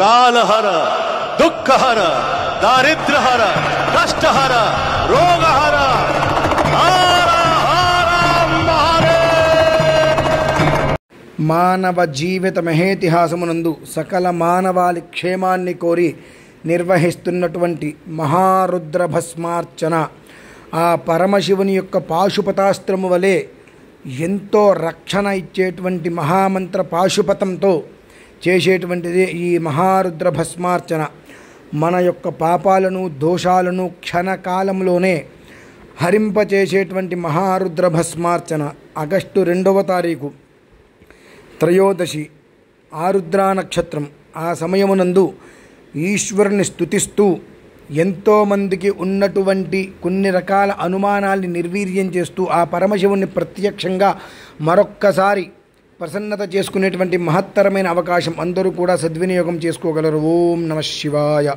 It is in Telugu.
కాలహర, దుఃఖహర, దారిద్ర్యహర, కష్టహర, రోగహర. మానవ జీవిత మహేతిహాసమునందు సకల మానవాళి క్షేమాన్ని కోరి నిర్వహిస్తున్నటువంటి మహారుద్ర భస్మార్చన ఆ పరమశివుని యొక్క పాశుపతాస్త్రము వలె ఎంతో రక్షణ ఇచ్చేటువంటి మహామంత్ర పాశుపతంతో చేసేటువంటిది ఈ మహారుద్ర భస్మార్చన. మన యొక్క పాపాలను దోషాలను క్షణకాలంలోనే హరింపచేసేటువంటి మహారుద్ర భస్మార్చన. ఆగస్టు 2వ తారీఖు త్రయోదశి, ఆరుద్రా నక్షత్రం. ఆ సమయమునందు ఈశ్వరుని స్తుతిస్తూ ఎంతోమందికి ఉన్నటువంటి కొన్ని రకాల అనుమానాల్ని నిర్వీర్యం చేస్తూ ఆ పరమశివుని ప్రత్యక్షంగా మరొక్కసారి ప్రసన్నత చేసుకునేటువంటి మహత్తరమైన అవకాశం అందరూ కూడా సద్వినియోగం చేసుకోగలరు. ఓం నమః శివాయ.